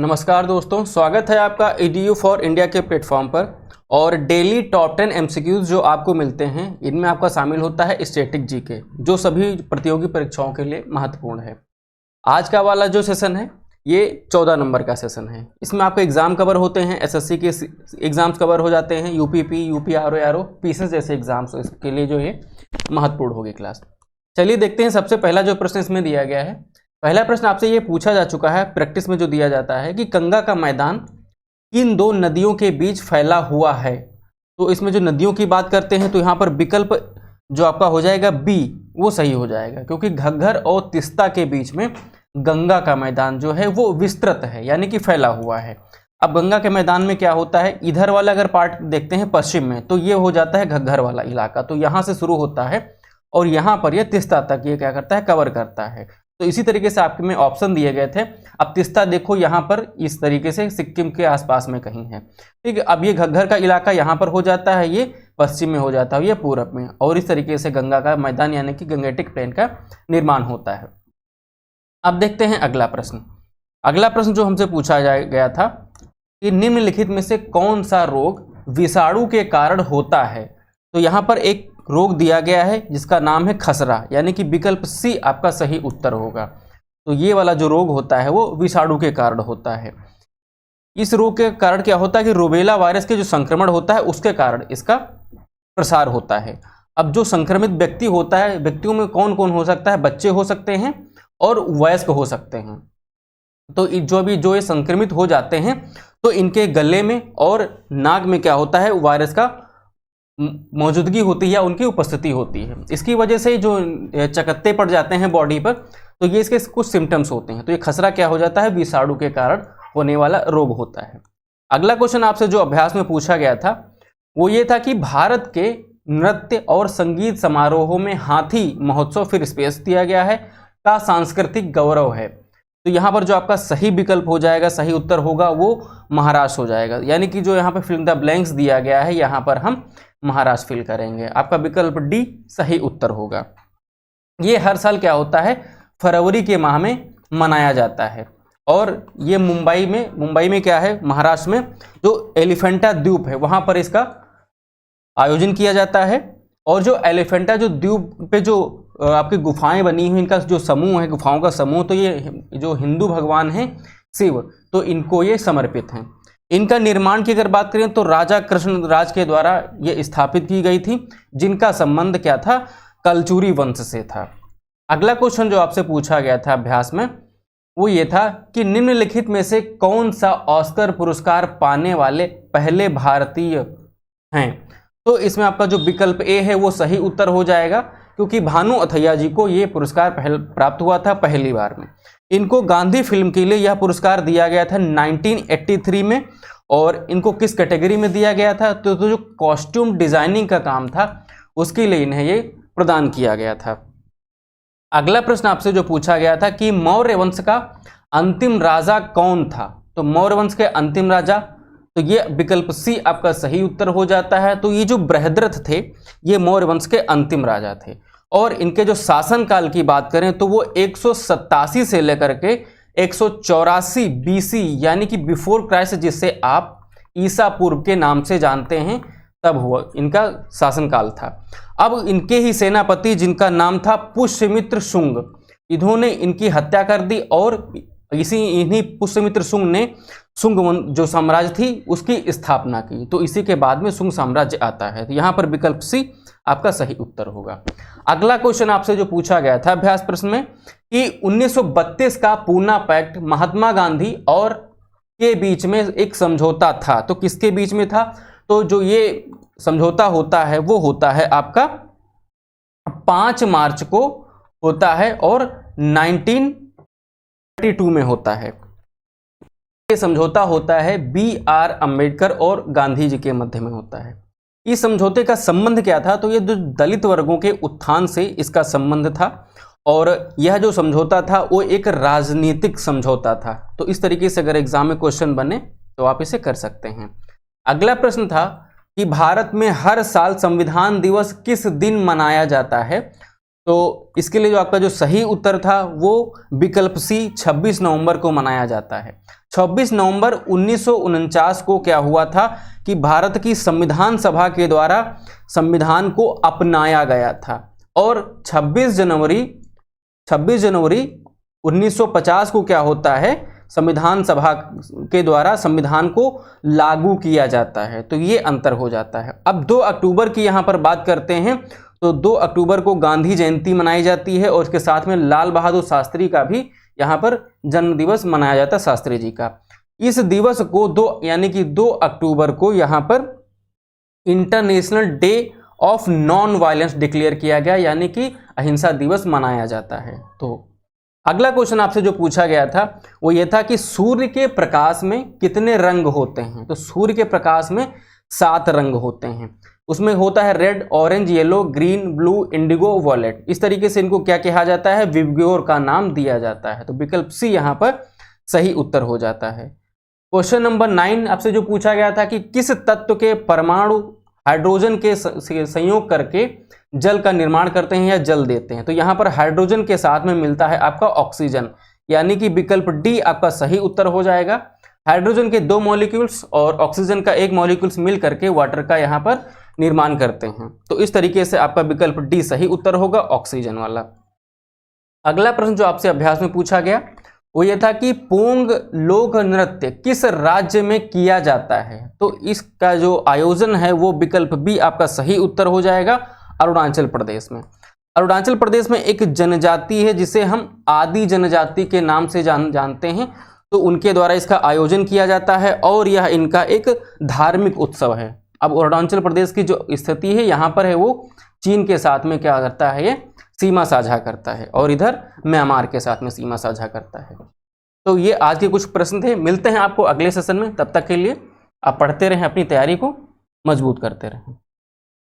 नमस्कार दोस्तों, स्वागत है आपका EDU फॉर इंडिया के प्लेटफॉर्म पर। और डेली टॉप 10 MCQs जो आपको मिलते हैं इनमें आपका शामिल होता है स्टैटिक जीके, जो सभी प्रतियोगी परीक्षाओं के लिए महत्वपूर्ण है। आज का वाला जो सेशन है ये 14 नंबर का सेशन है। इसमें आपके एग्जाम कवर होते हैं, SSC के एग्जाम्स कवर हो जाते हैं, UPP, UPRO, PCS जैसे एग्जाम्स, इसके लिए जो ये महत्वपूर्ण होगी क्लास। चलिए देखते हैं। सबसे पहला जो प्रश्न इसमें दिया गया है, पहला प्रश्न आपसे ये पूछा जा चुका है प्रैक्टिस में, जो दिया जाता है कि गंगा का मैदान किन दो नदियों के बीच फैला हुआ है। तो इसमें जो नदियों की बात करते हैं तो यहाँ पर विकल्प जो आपका हो जाएगा B, वो सही हो जाएगा, क्योंकि घग्गर और तिस्ता के बीच में गंगा का मैदान जो है वो विस्तृत है, यानी कि फैला हुआ है। अब गंगा के मैदान में क्या होता है, इधर वाला अगर पार्ट देखते हैं पश्चिम में, तो ये हो जाता है घग्गर वाला इलाका, तो यहाँ से शुरू होता है और यहाँ पर यह तिस्ता तक ये क्या करता है, कवर करता है। तो इसी तरीके से आपके में ऑप्शन दिए गए थे। अब तिस्ता देखो यहाँ पर इस तरीके से सिक्किम के आसपास में कहीं है, ठीक है। अब ये घग्गर का इलाका यहाँ पर हो जाता है, ये पश्चिम में हो जाता है, ये पूरब में, और इस तरीके से गंगा का मैदान यानी कि गंगेटिक प्लेन का निर्माण होता है। अब देखते हैं अगला प्रश्न। अगला प्रश्न जो हमसे पूछा गया था कि निम्नलिखित में से कौन सा रोग विषाणु के कारण होता है। तो यहाँ पर एक रोग दिया गया है जिसका नाम है खसरा, यानी कि विकल्प C आपका सही उत्तर होगा। तो ये वाला जो रोग होता है वो विषाणु के कारण होता है। इस रोग के कारण क्या होता है कि रूबेला वायरस के जो संक्रमण होता है उसके कारण इसका प्रसार होता है। अब जो संक्रमित व्यक्ति होता है, व्यक्तियों में कौन कौन हो सकता है, बच्चे हो सकते हैं और वयस्क हो सकते हैं। तो जो ये संक्रमित हो जाते हैं तो इनके गले में और नाक में क्या होता है, वायरस का मौजूदगी होती है या उनकी उपस्थिति होती है। इसकी वजह से जो चकत्ते पड़ जाते हैं बॉडी पर, तो ये इसके कुछ सिम्टम्स होते हैं। तो ये खसरा क्या हो जाता है, विषाणु के कारण होने वाला रोग होता है। अगला क्वेश्चन आपसे जो अभ्यास में पूछा गया था वो ये था कि भारत के नृत्य और संगीत समारोहों में हाथी महोत्सव, फिर स्पेस दिया गया है, का सांस्कृतिक गौरव है। तो यहाँ पर जो आपका सही विकल्प हो जाएगा, सही उत्तर होगा, वो महाराष्ट्र हो जाएगा। यानी कि जो यहाँ पर फिल द ब्लैंक्स दिया गया है, यहाँ पर हम महाराष्ट्र फिल करेंगे। आपका विकल्प D सही उत्तर होगा। ये हर साल क्या होता है, फरवरी के माह में मनाया जाता है। और ये मुंबई में क्या है, महाराष्ट्र में जो एलिफेंटा द्वीप है वहाँ पर इसका आयोजन किया जाता है। और जो एलिफेंटा जो द्वीप पे जो आपकी गुफाएं बनी हुई, इनका जो समूह है, गुफाओं का समूह, तो ये जो हिंदू भगवान हैं शिव, तो इनको ये समर्पित हैं। इनका निर्माण की अगर बात करें तो राजा कृष्णराज के द्वारा ये स्थापित की गई थी, जिनका संबंध क्या था, कलचुरी वंश से था। अगला क्वेश्चन जो आपसे पूछा गया था अभ्यास में वो ये था कि निम्नलिखित में से कौन सा ऑस्कर पुरस्कार पाने वाले पहले भारतीय हैं। तो इसमें आपका जो विकल्प A है वो सही उत्तर हो जाएगा, क्योंकि भानु अथैया जी को ये पुरस्कार प्राप्त हुआ था पहली बार में। इनको गांधी फिल्म के लिए यह पुरस्कार दिया गया था 1983 में। और इनको किस कैटेगरी में दिया गया था, तो जो कॉस्ट्यूम डिजाइनिंग का काम था उसके लिए इन्हें ये प्रदान किया गया था। अगला प्रश्न आपसे जो पूछा गया था कि मौर्य वंश का अंतिम राजा कौन था। तो मौर्य वंश के अंतिम राजा, तो ये विकल्प C आपका सही उत्तर हो जाता है। तो ये जो बृहद्रथ थे ये मौर्य वंश के अंतिम राजा थे। और इनके जो शासन काल की बात करें तो वो 187 से लेकर के 184 BC, यानी कि बिफोर क्राइस्ट, जिससे आप ईसा पूर्व के नाम से जानते हैं, तब हुआ इनका शासनकाल था। अब इनके ही सेनापति जिनका नाम था पुष्यमित्र शुंग, इन्होंने इनकी हत्या कर दी और इन्हीं पुष्यमित्र शुंग ने शुंग जो साम्राज्य थी उसकी स्थापना की। तो इसी के बाद में शुंग साम्राज्य आता है। तो यहाँ पर विकल्प C आपका सही उत्तर होगा। अगला क्वेश्चन आपसे जो पूछा गया था अभ्यास प्रश्न में कि 1932 का पूना पैक्ट महात्मा गांधी और के बीच में एक समझौता था। तो किसके बीच में था, तो जो ये समझौता होता है वो होता है आपका 5 मार्च को होता है और 1932 में होता है। ये समझौता होता है B.R. अम्बेडकर और गांधी जी के मध्य में होता है। इस समझौते का संबंध क्या था, तो ये जो दलित वर्गों के उत्थान से इसका संबंध था। और यह जो समझौता था वो एक राजनीतिक समझौता था। तो इस तरीके से अगर एग्जाम में क्वेश्चन बने तो आप इसे कर सकते हैं। अगला प्रश्न था कि भारत में हर साल संविधान दिवस किस दिन मनाया जाता है। तो इसके लिए जो आपका जो सही उत्तर था वो विकल्प सी 26 नवंबर को मनाया जाता है। 26 नवंबर 1949 को क्या हुआ था कि भारत की संविधान सभा के द्वारा संविधान को अपनाया गया था और 26 जनवरी 1950 को क्या होता है, संविधान सभा के द्वारा संविधान को लागू किया जाता है। तो ये अंतर हो जाता है। अब 2 अक्टूबर की यहाँ पर बात करते हैं तो 2 अक्टूबर को गांधी जयंती मनाई जाती है और इसके साथ में लाल बहादुर शास्त्री का भी यहाँ पर जन्म दिवस मनाया जाता है, शास्त्री जी का। इस दिवस को 2 अक्टूबर को यहाँ पर international day of non violence declare किया गया, यानी कि अहिंसा दिवस मनाया जाता है। तो अगला क्वेश्चन आपसे जो पूछा गया था वो ये था कि सूर्य के प्रकाश में कितने रंग होते हैं। तो सूर्य के प्रकाश में 7 रंग होते हैं। उसमें होता है red, orange, yellow, green, blue, indigo, violet. इस तरीके से इनको क्या कहा जाता है, विबग्योर का नाम दिया जाता है। तो विकल्प सी यहाँ पर सही उत्तर हो जाता है। क्वेश्चन नंबर 9 आपसे जो पूछा गया था कि किस तत्व के परमाणु हाइड्रोजन के संयोग करके जल का निर्माण करते हैं या जल देते हैं। तो यहाँ पर हाइड्रोजन के साथ में मिलता है आपका ऑक्सीजन, यानी कि विकल्प डी आपका सही उत्तर हो जाएगा। हाइड्रोजन के 2 मॉलिक्यूल्स और ऑक्सीजन का 1 मॉलिक्यूल्स मिल करके वाटर का यहाँ पर निर्माण करते हैं। तो इस तरीके से आपका विकल्प डी सही उत्तर होगा, ऑक्सीजन वाला। अगला प्रश्न जो आपसे अभ्यास में पूछा गया वो ये था कि पोंग लोक नृत्य किस राज्य में किया जाता है। तो इसका जो आयोजन है वो विकल्प बी आपका सही उत्तर हो जाएगा, अरुणाचल प्रदेश में। अरुणाचल प्रदेश में एक जनजाति है जिसे हम आदि जनजाति के नाम से जानते हैं। तो उनके द्वारा इसका आयोजन किया जाता है और यह इनका एक धार्मिक उत्सव है। अब अरुणाचल प्रदेश की जो स्थिति है यहाँ पर है वो चीन के साथ में क्या करता है, ये सीमा साझा करता है और इधर म्यांमार के साथ में सीमा साझा करता है। तो ये आज के कुछ प्रश्न थे। मिलते हैं आपको अगले सेशन में, तब तक के लिए आप पढ़ते रहें, अपनी तैयारी को मजबूत करते रहें।